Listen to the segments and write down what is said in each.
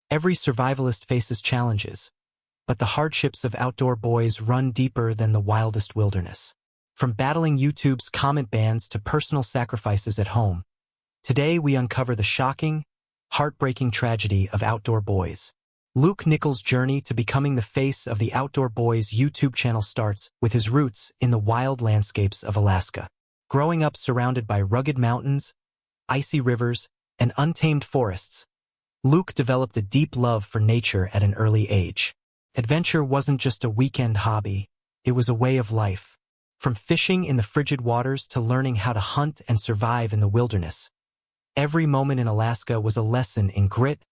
Every survivalist faces challenges, but the hardships of outdoor boys run deeper than the wildest wilderness. From battling YouTube's comment bans to personal sacrifices at home, today we uncover the shocking, heartbreaking tragedy of outdoor boys. Luke Nichols' journey to becoming the face of the Outdoor Boys YouTube channel starts with his roots in the wild landscapes of Alaska. Growing up surrounded by rugged mountains, icy rivers, and untamed forests, Luke developed a deep love for nature at an early age. Adventure wasn't just a weekend hobby, it was a way of life. From fishing in the frigid waters to learning how to hunt and survive in the wilderness, every moment in Alaska was a lesson in grit,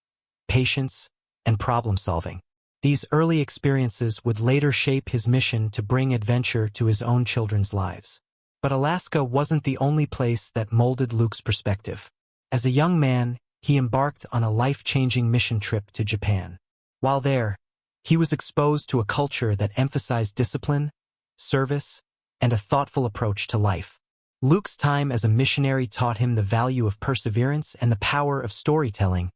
patience, and problem-solving. These early experiences would later shape his mission to bring adventure to his own children's lives. But Alaska wasn't the only place that molded Luke's perspective. As a young man, he embarked on a life-changing mission trip to Japan. While there, he was exposed to a culture that emphasized discipline, service, and a thoughtful approach to life. Luke's time as a missionary taught him the value of perseverance and the power of storytelling,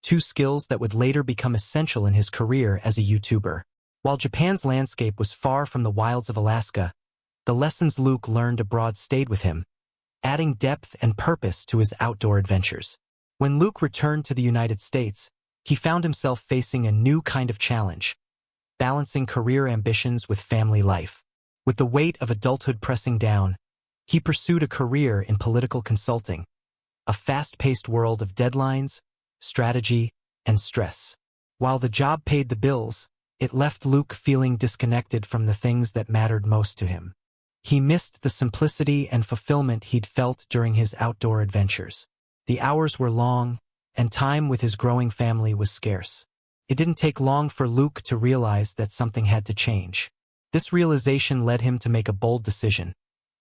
two skills that would later become essential in his career as a YouTuber. While Japan's landscape was far from the wilds of Alaska, the lessons Luke learned abroad stayed with him, adding depth and purpose to his outdoor adventures. When Luke returned to the United States, he found himself facing a new kind of challenge, balancing career ambitions with family life. With the weight of adulthood pressing down, he pursued a career in political consulting, a fast-paced world of deadlines, strategy, and stress. While the job paid the bills, it left Luke feeling disconnected from the things that mattered most to him. He missed the simplicity and fulfillment he'd felt during his outdoor adventures. The hours were long, and time with his growing family was scarce. It didn't take long for Luke to realize that something had to change. This realization led him to make a bold decision.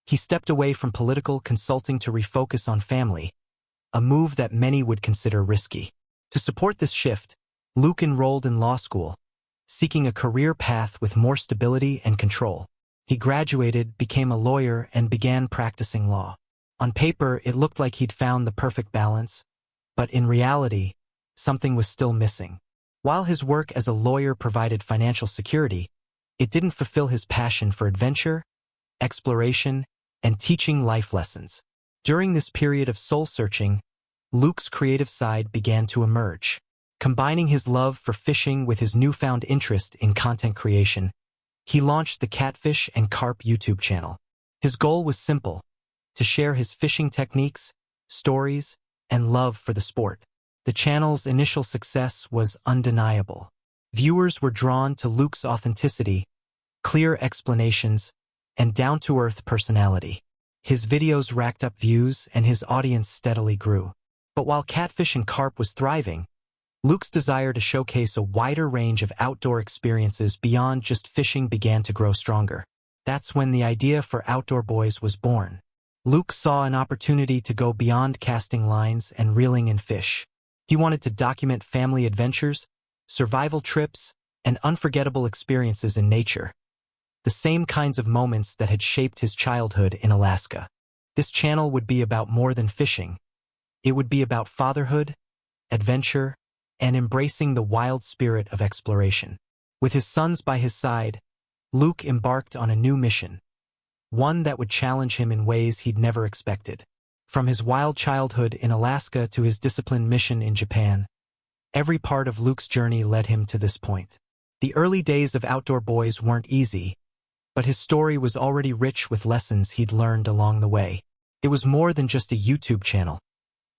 He stepped away from political consulting to refocus on family, a move that many would consider risky. To support this shift, Luke enrolled in law school, seeking a career path with more stability and control. He graduated, became a lawyer, and began practicing law. On paper, it looked like he'd found the perfect balance, but in reality, something was still missing. While his work as a lawyer provided financial security, it didn't fulfill his passion for adventure, exploration, and teaching life lessons. During this period of soul-searching, Luke's creative side began to emerge. Combining his love for fishing with his newfound interest in content creation, he launched the Catfish and Carp YouTube channel. His goal was simple: to share his fishing techniques, stories, and love for the sport. The channel's initial success was undeniable. Viewers were drawn to Luke's authenticity, clear explanations, and down-to-earth personality. His videos racked up views and his audience steadily grew. But while Catfish and Carp was thriving, Luke's desire to showcase a wider range of outdoor experiences beyond just fishing began to grow stronger. That's when the idea for Outdoor Boys was born. Luke saw an opportunity to go beyond casting lines and reeling in fish. He wanted to document family adventures, survival trips, and unforgettable experiences in nature, the same kinds of moments that had shaped his childhood in Alaska. This channel would be about more than fishing. It would be about fatherhood, adventure, and embracing the wild spirit of exploration. With his sons by his side, Luke embarked on a new mission, one that would challenge him in ways he'd never expected. From his wild childhood in Alaska to his disciplined mission in Japan, every part of Luke's journey led him to this point. The early days of Outdoor Boys weren't easy, but his story was already rich with lessons he'd learned along the way. It was more than just a YouTube channel.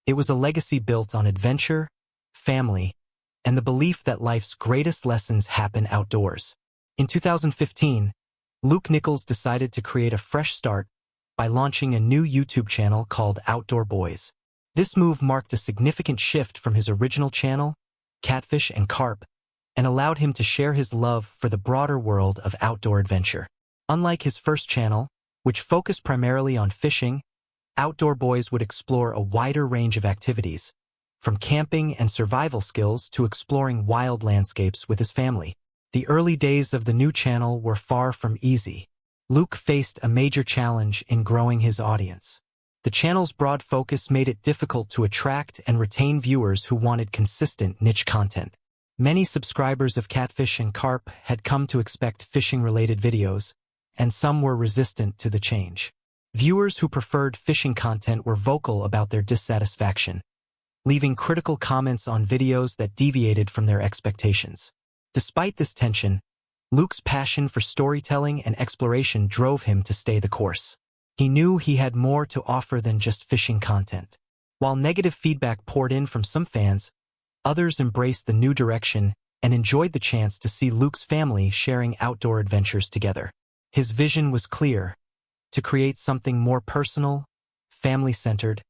It was a legacy built on adventure, family, and the belief that life's greatest lessons happen outdoors. In 2015, Luke Nichols decided to create a fresh start by launching a new YouTube channel called Outdoor Boys. This move marked a significant shift from his original channel, Catfish and Carp, and allowed him to share his love for the broader world of outdoor adventure. Unlike his first channel, which focused primarily on fishing, Outdoor Boys would explore a wider range of activities, from camping and survival skills to exploring wild landscapes with his family. The early days of the new channel were far from easy. Luke faced a major challenge in growing his audience. The channel's broad focus made it difficult to attract and retain viewers who wanted consistent niche content. Many subscribers of Catfish and Carp had come to expect fishing-related videos, and some were resistant to the change. Viewers who preferred fishing content were vocal about their dissatisfaction, leaving critical comments on videos that deviated from their expectations. Despite this tension, Luke's passion for storytelling and exploration drove him to stay the course. He knew he had more to offer than just fishing content. While negative feedback poured in from some fans, others embraced the new direction and enjoyed the chance to see Luke's family sharing outdoor adventures together. His vision was clear: to create something more personal, family-centered,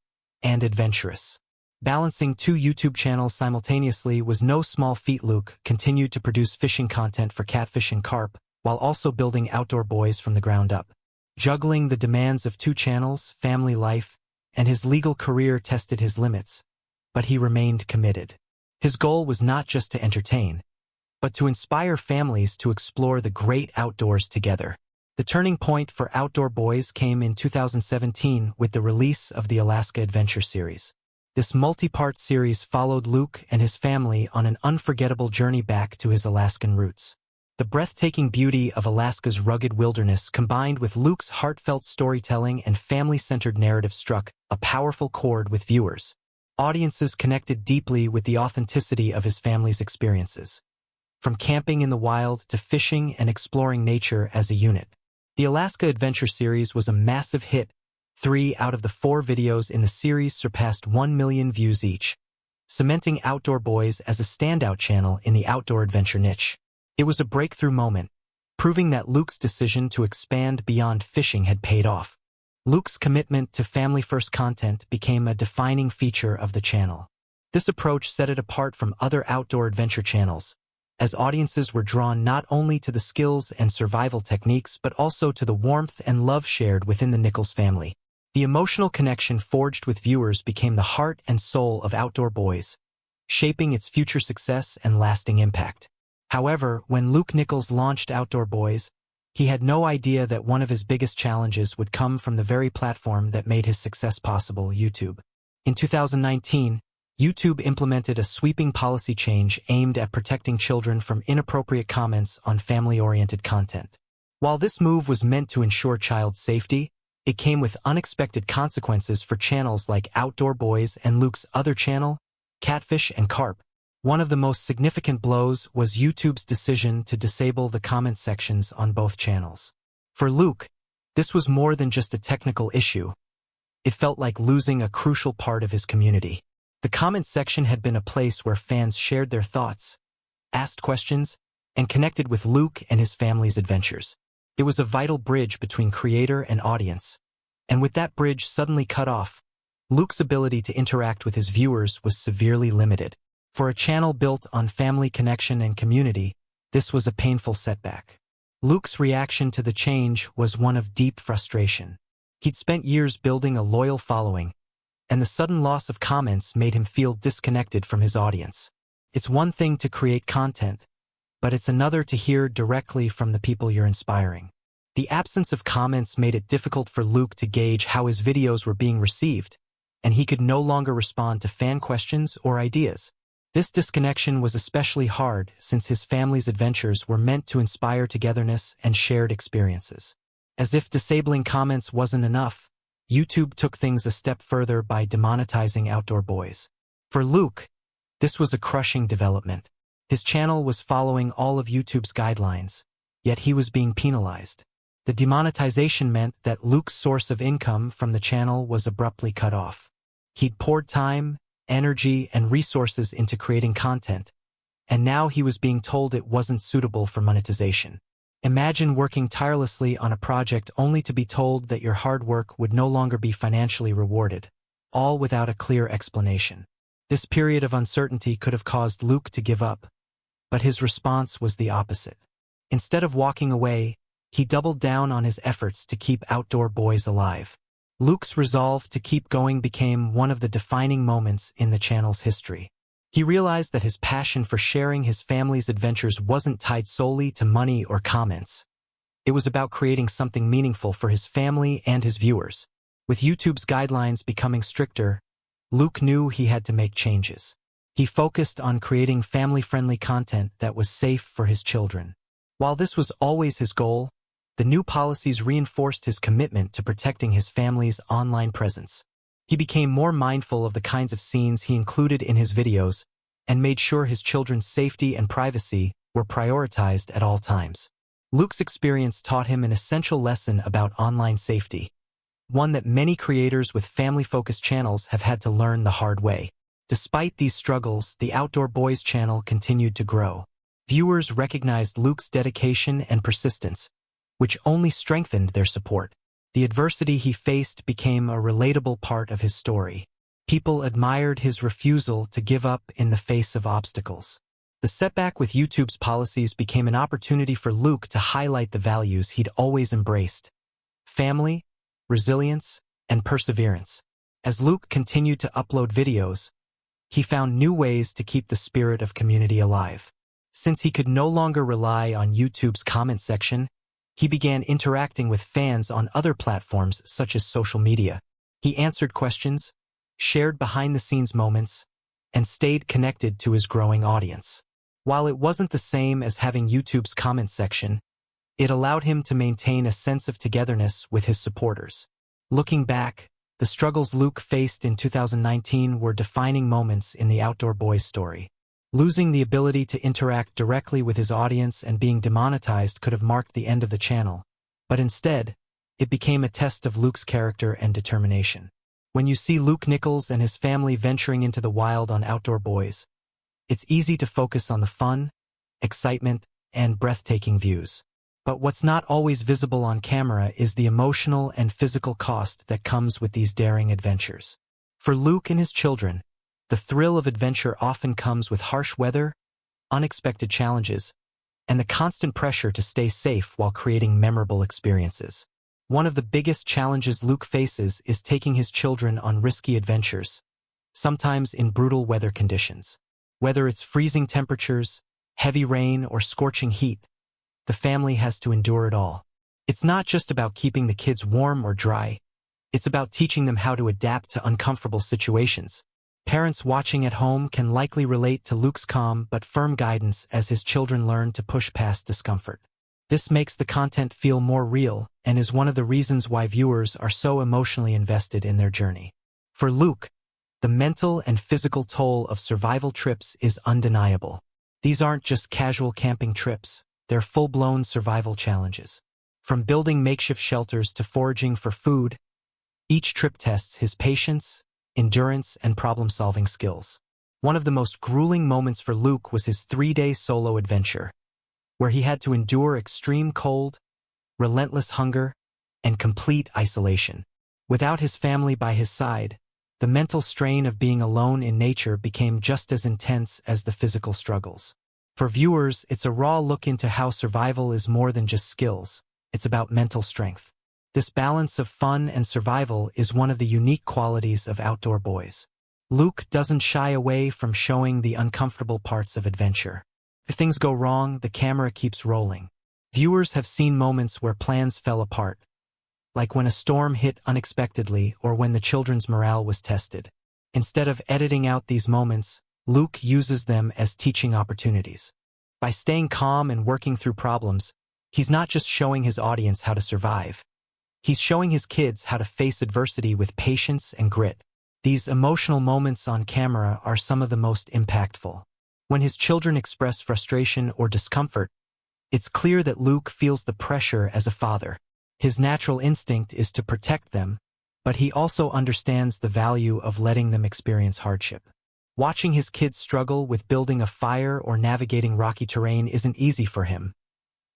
and adventurous. Balancing two YouTube channels simultaneously was no small feat. Luke continued to produce fishing content for Catfish and Carp, while also building Outdoor Boys from the ground up. Juggling the demands of two channels, family life, and his legal career tested his limits, but he remained committed. His goal was not just to entertain, but to inspire families to explore the great outdoors together. The turning point for Outdoor Boys came in 2017 with the release of the Alaska Adventure series. This multi-part series followed Luke and his family on an unforgettable journey back to his Alaskan roots. The breathtaking beauty of Alaska's rugged wilderness combined with Luke's heartfelt storytelling and family-centered narrative struck a powerful chord with viewers. Audiences connected deeply with the authenticity of his family's experiences, from camping in the wild to fishing and exploring nature as a unit. The Alaska Adventure series was a massive hit. 3 out of the 4 videos in the series surpassed 1 million views each, cementing Outdoor Boys as a standout channel in the outdoor adventure niche. It was a breakthrough moment, proving that Luke's decision to expand beyond fishing had paid off. Luke's commitment to family-first content became a defining feature of the channel. This approach set it apart from other outdoor adventure channels, as audiences were drawn not only to the skills and survival techniques but also to the warmth and love shared within the Nichols family. The emotional connection forged with viewers became the heart and soul of Outdoor Boys, shaping its future success and lasting impact. However, when Luke Nichols launched Outdoor Boys, he had no idea that one of his biggest challenges would come from the very platform that made his success possible, YouTube. In 2019, YouTube implemented a sweeping policy change aimed at protecting children from inappropriate comments on family-oriented content. While this move was meant to ensure child safety, it came with unexpected consequences for channels like Outdoor Boys and Luke's other channel, Catfish and Carp. One of the most significant blows was YouTube's decision to disable the comment sections on both channels. For Luke, this was more than just a technical issue. It felt like losing a crucial part of his community. The comment section had been a place where fans shared their thoughts, asked questions, and connected with Luke and his family's adventures. It was a vital bridge between creator and audience. And with that bridge suddenly cut off, Luke's ability to interact with his viewers was severely limited. For a channel built on family connection and community, this was a painful setback. Luke's reaction to the change was one of deep frustration. He'd spent years building a loyal following, and the sudden loss of comments made him feel disconnected from his audience. It's one thing to create content, but it's another to hear directly from the people you're inspiring. The absence of comments made it difficult for Luke to gauge how his videos were being received, and he could no longer respond to fan questions or ideas. This disconnection was especially hard since his family's adventures were meant to inspire togetherness and shared experiences. As if disabling comments wasn't enough, YouTube took things a step further by demonetizing Outdoor Boys. For Luke, this was a crushing development. His channel was following all of YouTube's guidelines, yet he was being penalized. The demonetization meant that Luke's source of income from the channel was abruptly cut off. He'd poured time, energy, and resources into creating content, and now he was being told it wasn't suitable for monetization. Imagine working tirelessly on a project only to be told that your hard work would no longer be financially rewarded, all without a clear explanation. This period of uncertainty could have caused Luke to give up, but his response was the opposite. Instead of walking away, he doubled down on his efforts to keep Outdoor Boys alive. Luke's resolve to keep going became one of the defining moments in the channel's history. He realized that his passion for sharing his family's adventures wasn't tied solely to money or comments. It was about creating something meaningful for his family and his viewers. With YouTube's guidelines becoming stricter, Luke knew he had to make changes. He focused on creating family-friendly content that was safe for his children. While this was always his goal, the new policies reinforced his commitment to protecting his family's online presence. He became more mindful of the kinds of scenes he included in his videos and made sure his children's safety and privacy were prioritized at all times. Luke's experience taught him an essential lesson about online safety, one that many creators with family-focused channels have had to learn the hard way. Despite these struggles, the Outdoor Boys channel continued to grow. Viewers recognized Luke's dedication and persistence, which only strengthened their support. The adversity he faced became a relatable part of his story. People admired his refusal to give up in the face of obstacles. The setback with YouTube's policies became an opportunity for Luke to highlight the values he'd always embraced: family, resilience, and perseverance. As Luke continued to upload videos, he found new ways to keep the spirit of community alive. Since he could no longer rely on YouTube's comment section, he began interacting with fans on other platforms such as social media. He answered questions, shared behind-the-scenes moments, and stayed connected to his growing audience. While it wasn't the same as having YouTube's comment section, it allowed him to maintain a sense of togetherness with his supporters. Looking back, the struggles Luke faced in 2019 were defining moments in the Outdoor Boys story. Losing the ability to interact directly with his audience and being demonetized could have marked the end of the channel, but instead, it became a test of Luke's character and determination. When you see Luke Nichols and his family venturing into the wild on Outdoor Boys, it's easy to focus on the fun, excitement, and breathtaking views. But what's not always visible on camera is the emotional and physical cost that comes with these daring adventures. For Luke and his children, the thrill of adventure often comes with harsh weather, unexpected challenges, and the constant pressure to stay safe while creating memorable experiences. One of the biggest challenges Luke faces is taking his children on risky adventures, sometimes in brutal weather conditions. Whether it's freezing temperatures, heavy rain, or scorching heat, the family has to endure it all. It's not just about keeping the kids warm or dry. It's about teaching them how to adapt to uncomfortable situations. Parents watching at home can likely relate to Luke's calm but firm guidance as his children learn to push past discomfort. This makes the content feel more real and is one of the reasons why viewers are so emotionally invested in their journey. For Luke, the mental and physical toll of survival trips is undeniable. These aren't just casual camping trips, they're full-blown survival challenges. From building makeshift shelters to foraging for food, each trip tests his patience, endurance, and problem-solving skills. One of the most grueling moments for Luke was his 3-day solo adventure, where he had to endure extreme cold, relentless hunger, and complete isolation. Without his family by his side, the mental strain of being alone in nature became just as intense as the physical struggles. For viewers, it's a raw look into how survival is more than just skills. It's about mental strength. This balance of fun and survival is one of the unique qualities of Outdoor Boys. Luke doesn't shy away from showing the uncomfortable parts of adventure. If things go wrong, the camera keeps rolling. Viewers have seen moments where plans fell apart, like when a storm hit unexpectedly or when the children's morale was tested. Instead of editing out these moments, Luke uses them as teaching opportunities. By staying calm and working through problems, he's not just showing his audience how to survive. He's showing his kids how to face adversity with patience and grit. These emotional moments on camera are some of the most impactful. When his children express frustration or discomfort, it's clear that Luke feels the pressure as a father. His natural instinct is to protect them, but he also understands the value of letting them experience hardship. Watching his kids struggle with building a fire or navigating rocky terrain isn't easy for him,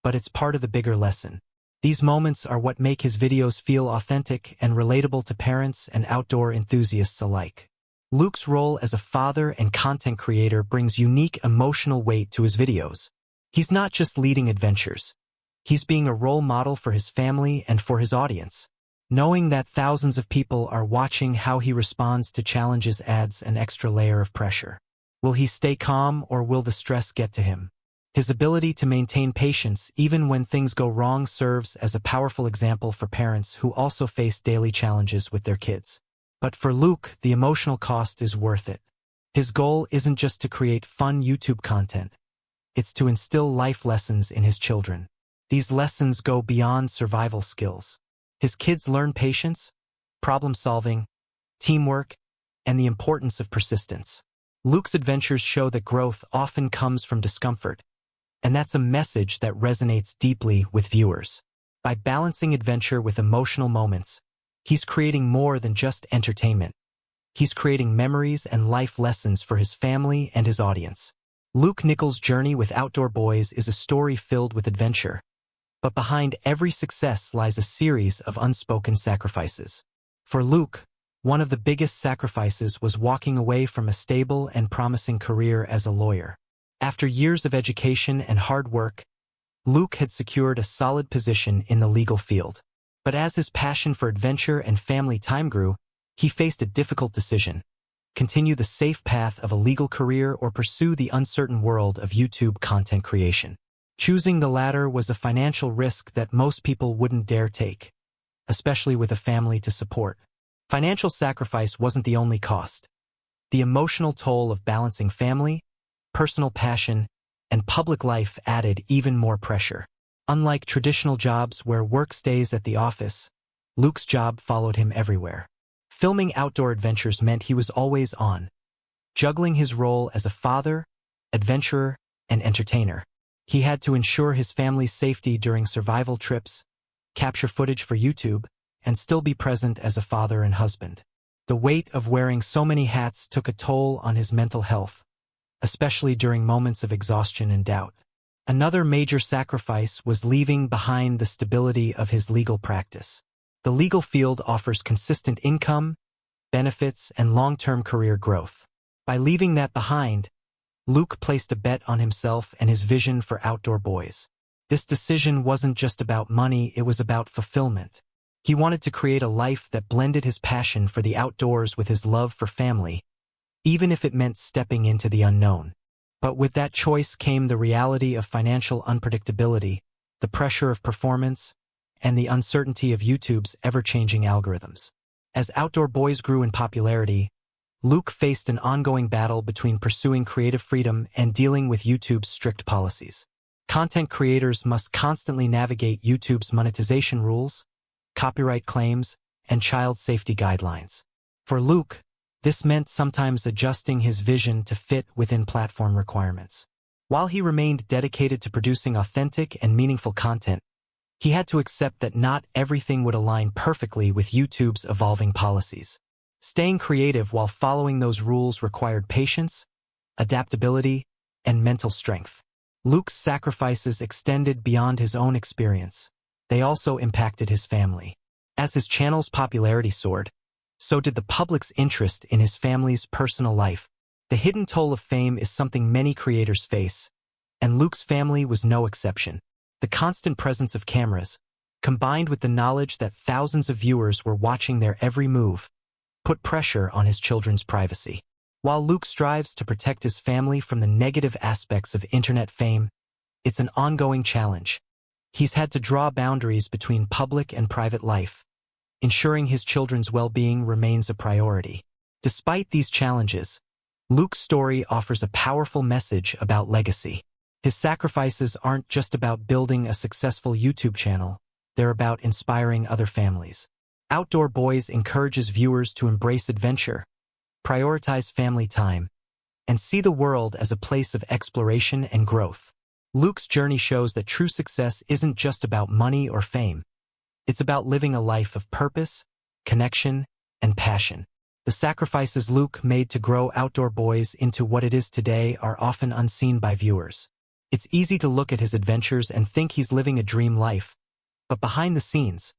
but it's part of the bigger lesson. These moments are what make his videos feel authentic and relatable to parents and outdoor enthusiasts alike. Luke's role as a father and content creator brings unique emotional weight to his videos. He's not just leading adventures. He's being a role model for his family and for his audience. Knowing that thousands of people are watching how he responds to challenges adds an extra layer of pressure. Will he stay calm or will the stress get to him? His ability to maintain patience even when things go wrong serves as a powerful example for parents who also face daily challenges with their kids. But for Luke, the emotional cost is worth it. His goal isn't just to create fun YouTube content. It's to instill life lessons in his children. These lessons go beyond survival skills. His kids learn patience, problem-solving, teamwork, and the importance of persistence. Luke's adventures show that growth often comes from discomfort, and that's a message that resonates deeply with viewers. By balancing adventure with emotional moments, he's creating more than just entertainment. He's creating memories and life lessons for his family and his audience. Luke Nichols' journey with Outdoor Boys is a story filled with adventure. But behind every success lies a series of unspoken sacrifices. For Luke, one of the biggest sacrifices was walking away from a stable and promising career as a lawyer. After years of education and hard work, Luke had secured a solid position in the legal field. But as his passion for adventure and family time grew, he faced a difficult decision: continue the safe path of a legal career or pursue the uncertain world of YouTube content creation. Choosing the latter was a financial risk that most people wouldn't dare take, especially with a family to support. Financial sacrifice wasn't the only cost. The emotional toll of balancing family, personal passion, and public life added even more pressure. Unlike traditional jobs where work stays at the office, Luke's job followed him everywhere. Filming outdoor adventures meant he was always on, juggling his role as a father, adventurer, and entertainer. He had to ensure his family's safety during survival trips, capture footage for YouTube, and still be present as a father and husband. The weight of wearing so many hats took a toll on his mental health, especially during moments of exhaustion and doubt. Another major sacrifice was leaving behind the stability of his legal practice. The legal field offers consistent income, benefits, and long-term career growth. By leaving that behind, Luke placed a bet on himself and his vision for Outdoor Boys. This decision wasn't just about money, it was about fulfillment. He wanted to create a life that blended his passion for the outdoors with his love for family, even if it meant stepping into the unknown. But with that choice came the reality of financial unpredictability, the pressure of performance, and the uncertainty of YouTube's ever-changing algorithms. As Outdoor Boys grew in popularity, Luke faced an ongoing battle between pursuing creative freedom and dealing with YouTube's strict policies. Content creators must constantly navigate YouTube's monetization rules, copyright claims, and child safety guidelines. For Luke, this meant sometimes adjusting his vision to fit within platform requirements. While he remained dedicated to producing authentic and meaningful content, he had to accept that not everything would align perfectly with YouTube's evolving policies. Staying creative while following those rules required patience, adaptability, and mental strength. Luke's sacrifices extended beyond his own experience. They also impacted his family. As his channel's popularity soared, so did the public's interest in his family's personal life. The hidden toll of fame is something many creators face, and Luke's family was no exception. The constant presence of cameras, combined with the knowledge that thousands of viewers were watching their every move, put pressure on his children's privacy. While Luke strives to protect his family from the negative aspects of internet fame, it's an ongoing challenge. He's had to draw boundaries between public and private life, ensuring his children's well-being remains a priority. Despite these challenges, Luke's story offers a powerful message about legacy. His sacrifices aren't just about building a successful YouTube channel, they're about inspiring other families. Outdoor Boys encourages viewers to embrace adventure, prioritize family time, and see the world as a place of exploration and growth. Luke's journey shows that true success isn't just about money or fame. It's about living a life of purpose, connection, and passion. The sacrifices Luke made to grow Outdoor Boys into what it is today are often unseen by viewers. It's easy to look at his adventures and think he's living a dream life, but behind the scenes,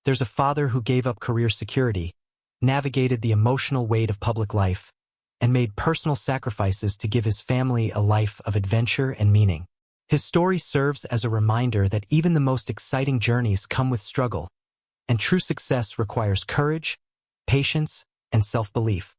there's a father who gave up career security, navigated the emotional weight of public life, and made personal sacrifices to give his family a life of adventure and meaning. His story serves as a reminder that even the most exciting journeys come with struggle, and true success requires courage, patience, and self-belief.